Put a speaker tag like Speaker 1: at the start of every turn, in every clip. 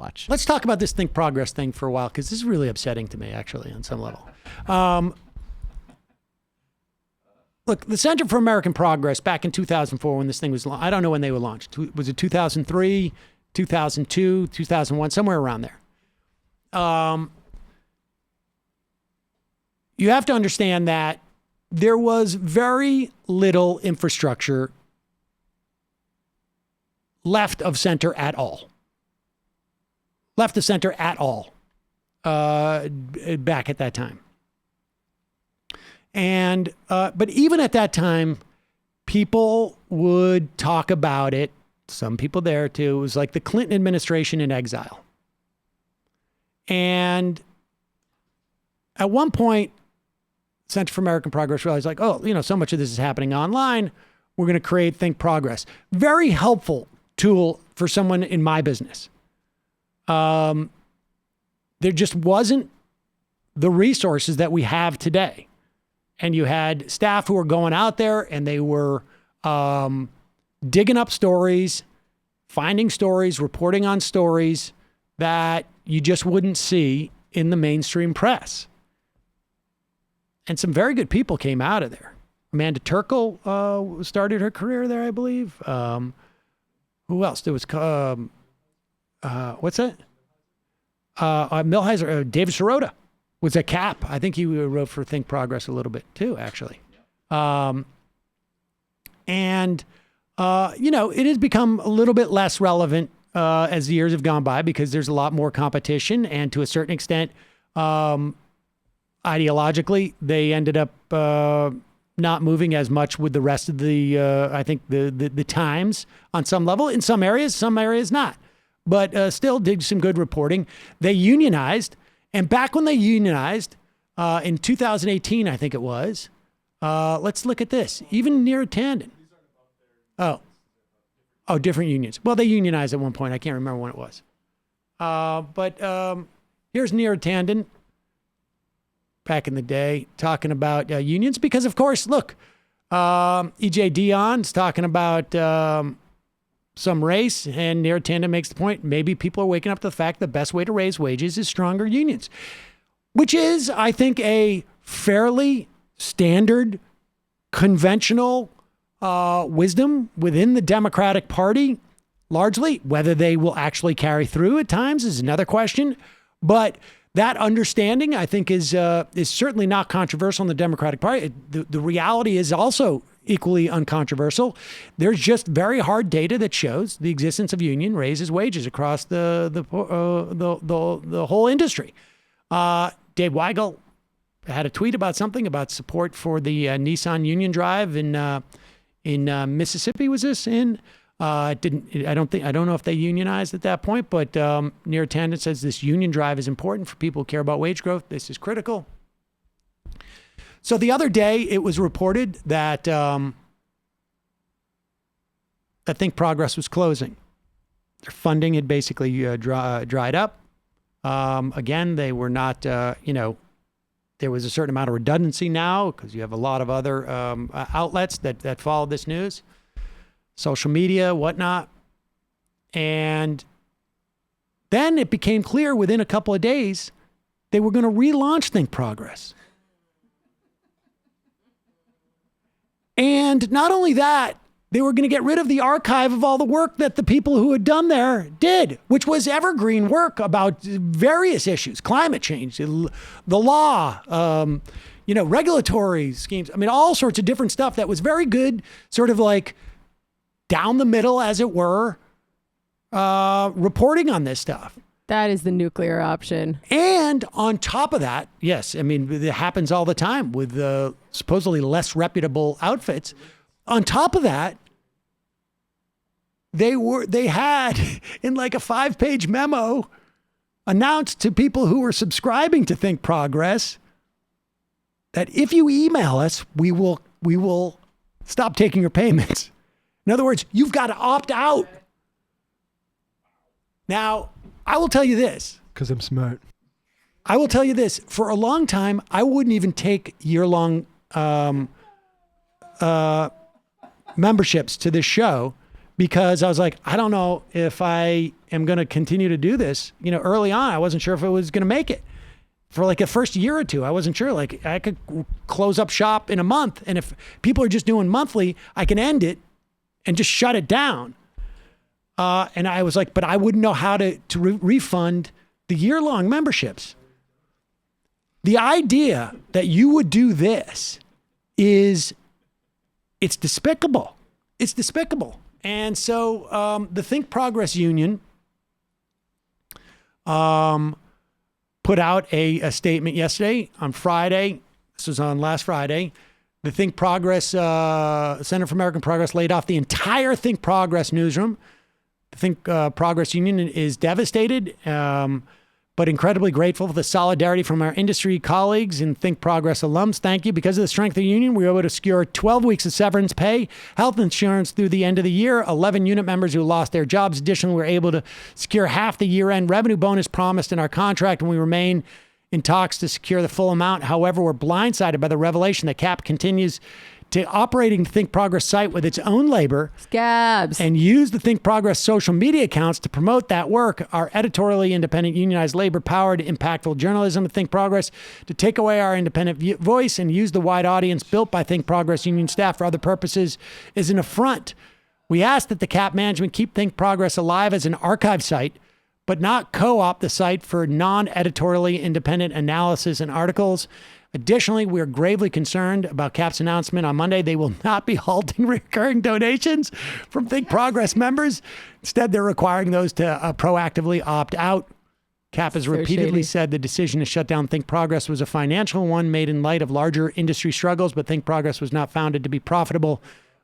Speaker 1: watch.
Speaker 2: Let's talk about this ThinkProgress thing for a while, because this is really upsetting to me, actually, on some level. Look, the Center for American Progress back in 2004 when this thing was launched, I don't know when they were launched. Was it 2003, 2002, 2001, somewhere around there? You have to understand that there was very little infrastructure left of center at all. Left of center at all back at that time. And, but even at that time, people would talk about it. Some people there too. It was like the Clinton administration in exile. And at one point, Center for American Progress realized like, oh, so much of this is happening online. We're going to create ThinkProgress. Very helpful tool for someone in my business. There just wasn't the resources that we have today. And you had staff who were going out there and they were digging up stories, finding stories, reporting on stories that you just wouldn't see in the mainstream press. And some very good people came out of there. Amanda Turkle started her career there, I believe. Who else? There was, what's that? Millhiser, David Sirota was a cap. I think he wrote for ThinkProgress a little bit too, actually. It has become a little bit less relevant as the years have gone by because there's a lot more competition, and to a certain extent, ideologically, they ended up not moving as much with the rest of the, I think, the Times on some level. In some areas not. But still did some good reporting. They unionized. And back when they unionized, in 2018, I think it was, let's look at this. Even Neera Tanden. Oh, different unions. Well, they unionized at one point. I can't remember when it was. But here's Neera Tanden back in the day talking about unions. Because, of course, look, E.J. Dion's talking about some race, and Neera Tanden makes the point, maybe people are waking up to the fact the best way to raise wages is stronger unions, which is, I think, a fairly standard, conventional wisdom within the Democratic Party, largely. Whether they will actually carry through at times is another question. But that understanding, I think, is certainly not controversial in the Democratic Party. The reality is also equally uncontroversial. There's just very hard data that shows the existence of union raises wages across the whole industry. Dave Weigel had a tweet about something about support for the Nissan union drive in Mississippi. Was this in? I don't know if they unionized at that point, but Neera Tanden says this union drive is important for people who care about wage growth. This is critical. So the other day, it was reported that ThinkProgress was closing. Their funding had basically dried up. Again, they were not, there was a certain amount of redundancy now because you have a lot of other outlets that follow this news, social media, whatnot. And then it became clear within a couple of days they were going to relaunch ThinkProgress. And not only that, they were going to get rid of the archive of all the work that the people who had done there did, which was evergreen work about various issues, climate change, the law, regulatory schemes. I mean, all sorts of different stuff that was very good, sort of like down the middle, as it were, reporting on this stuff.
Speaker 3: That is the nuclear option.
Speaker 2: And on top of that, yes, I mean, it happens all the time with supposedly less reputable outfits. On top of that, they had in like a 5-page memo announced to people who were subscribing to ThinkProgress that if you email us, we will stop taking your payments. In other words, you've got to opt out. Now, I will tell you this.
Speaker 4: Because I'm smart.
Speaker 2: I will tell you this. For a long time, I wouldn't even take year-long memberships to this show because I was like, I don't know if I am going to continue to do this. Early on, I wasn't sure if I was going to make it. For like a first year or two, I wasn't sure. Like I could close up shop in a month. And if people are just doing monthly, I can end it and just shut it down. And I was like, but I wouldn't know how to refund the year-long memberships. The idea that you would do this it's despicable. It's despicable. And so the ThinkProgress Union put out a statement yesterday on Friday. This was on last Friday. The ThinkProgress Center for American Progress laid off the entire ThinkProgress newsroom. The ThinkProgress Union is devastated, but incredibly grateful for the solidarity from our industry colleagues and ThinkProgress alums. Thank you. Because of the strength of the union, we were able to secure 12 weeks of severance pay, health insurance through the end of the year, 11 unit members who lost their jobs. Additionally, we were able to secure half the year-end revenue bonus promised in our contract, and we remain in talks to secure the full amount. However, we're blindsided by the revelation that CAP continues to operating the ThinkProgress site with its own labor
Speaker 3: Scabs.
Speaker 2: and use the ThinkProgress social media accounts to promote that work. Our editorially independent, unionized, labor-powered, impactful journalism at ThinkProgress to take away our independent voice and use the wide audience built by ThinkProgress union staff for other purposes is an affront. We ask that the CAP management keep ThinkProgress alive as an archive site, but not co-opt the site for non-editorially independent analysis and articles. Additionally, we are gravely concerned about CAP's announcement on Monday. They will not be halting recurring donations from ThinkProgress members. Instead, they're requiring those to proactively opt out. CAP has repeatedly said the decision to shut down ThinkProgress was a financial one made in light of larger industry struggles, but ThinkProgress was not founded to be profitable.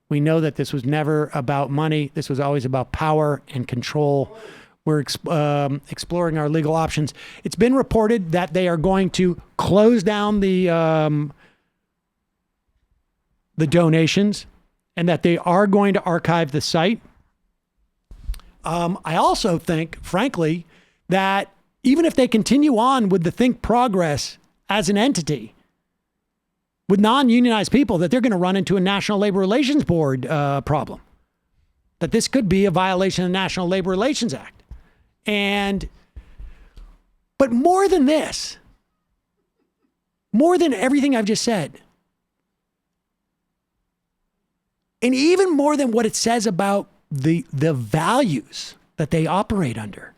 Speaker 2: We know that this was never about money. This was always about power and control. We're exploring our legal options. It's been reported that they are going to close down the donations and that they are going to archive the site. I also think, frankly, that even if they continue on with the ThinkProgress as an entity with non-unionized people, that they're going to run into a National Labor Relations Board problem. That this could be a violation of the National Labor Relations Act. But more than this, more than everything I've just said, and even more than what it says about the values that they operate under,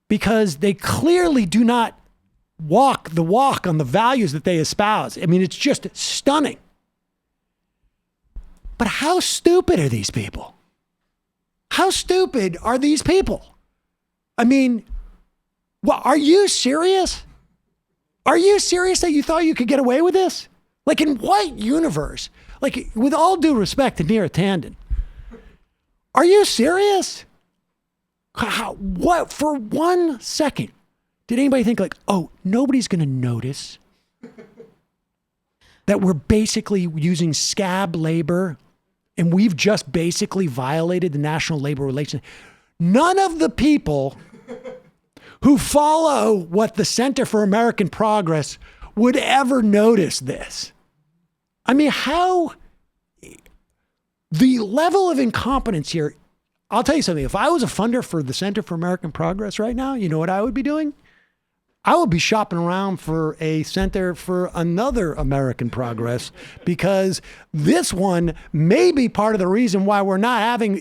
Speaker 2: because they clearly do not walk the walk on the values that they espouse. I mean, it's just stunning. But how stupid are these people? How stupid are these people? I mean, are you serious? Are you serious that you thought you could get away with this? Like, in what universe? Like, with all due respect to Neera Tanden, are you serious? What, for 1 second, did anybody think like, oh, nobody's going to notice that we're basically using scab labor and we've just basically violated the National Labor Relations? None of the people who follow what the Center for American Progress would ever notice this. I mean, how the level of incompetence here. I'll tell you something. If I was a funder for the Center for American Progress right now, you know what I would be doing? I would be shopping around for a center for another American Progress, because this one may be part of the reason why we're not having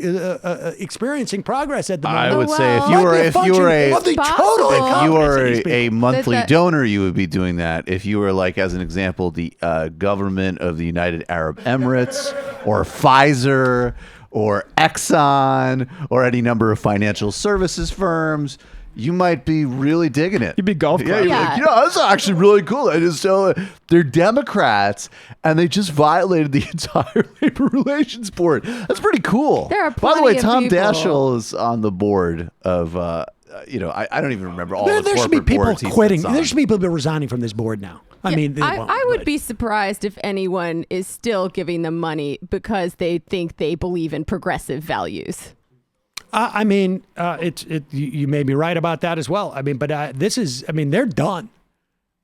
Speaker 2: experiencing progress at the moment.
Speaker 1: I would say if you were a monthly donor, you would be doing that. If you were, like, as an example, the government of the United Arab Emirates or Pfizer or Exxon or any number of financial services firms, you might be really digging it.
Speaker 2: You'd be golf club.
Speaker 1: Yeah. That's actually really cool. They're Democrats, and they just violated the entire Labor Relations Board. That's pretty cool.
Speaker 3: There are
Speaker 1: By the way, Tom
Speaker 3: people.
Speaker 1: Daschle is on the board of, I don't even remember all the
Speaker 2: There should be
Speaker 1: corporate
Speaker 2: people
Speaker 1: boards he
Speaker 2: quitting.
Speaker 1: sits on.
Speaker 2: There should be people resigning from this board now. I mean,
Speaker 3: I would be surprised if anyone is still giving them money because they think they believe in progressive values.
Speaker 2: You may be right about that as well. I mean, but they're done.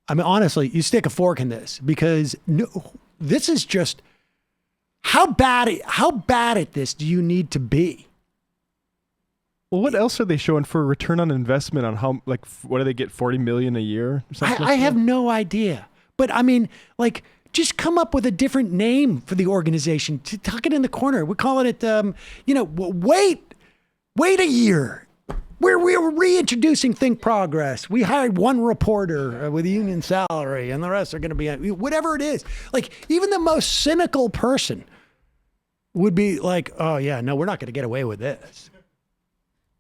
Speaker 2: I mean, honestly, you stick a fork in this, because this is just How bad at this do you need to be?
Speaker 4: Well, what else are they showing for return on investment on how, like, what do they get, 40 million a year? Or something
Speaker 2: I have no idea. But I mean, like, just come up with a different name for the organization. Tuck it in the corner. We're calling it, wait a year. We're reintroducing ThinkProgress. We hired one reporter with a union salary, and the rest are going to be whatever it is. Like, even the most cynical person would be like, oh, yeah, no, we're not going to get away with this.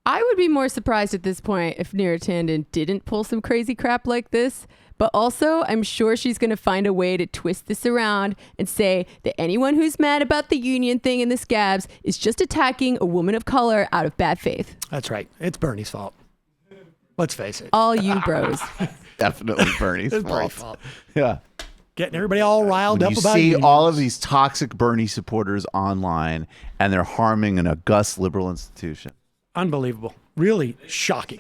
Speaker 3: I would be more surprised at this point if Neera Tanden didn't pull some crazy crap like this. But also, I'm sure she's going to find a way to twist this around and say that anyone who's mad about the union thing in the scabs is just attacking a woman of color out of bad faith.
Speaker 2: That's right. It's Bernie's fault. Let's face it.
Speaker 3: All you bros.
Speaker 1: Definitely Bernie's
Speaker 2: It's
Speaker 1: fault.
Speaker 2: Bernie's fault.
Speaker 1: Yeah.
Speaker 2: Getting everybody all riled up
Speaker 1: You
Speaker 2: about
Speaker 1: see
Speaker 2: unions.
Speaker 1: all of these toxic Bernie supporters online, and they're harming an august liberal institution.
Speaker 2: Unbelievable. Really shocking.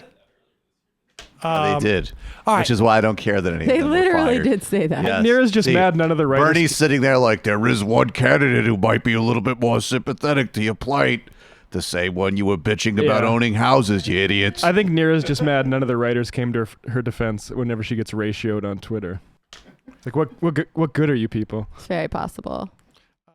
Speaker 1: They did,
Speaker 2: all right.
Speaker 1: which is why I don't care that any
Speaker 3: They
Speaker 1: of them were
Speaker 3: literally
Speaker 1: fired.
Speaker 3: did say that.
Speaker 1: Yes.
Speaker 4: Neera's just
Speaker 1: See,
Speaker 4: mad none of the writers.
Speaker 1: Bernie's sitting there like, there is one candidate who might be a little bit more sympathetic to your plight. The same one you were bitching about
Speaker 4: Yeah.
Speaker 1: owning houses, you idiots.
Speaker 4: I think Neera's just mad none of the writers came to her defense whenever she gets ratioed on Twitter. Like, what good are you people?
Speaker 3: It's very possible.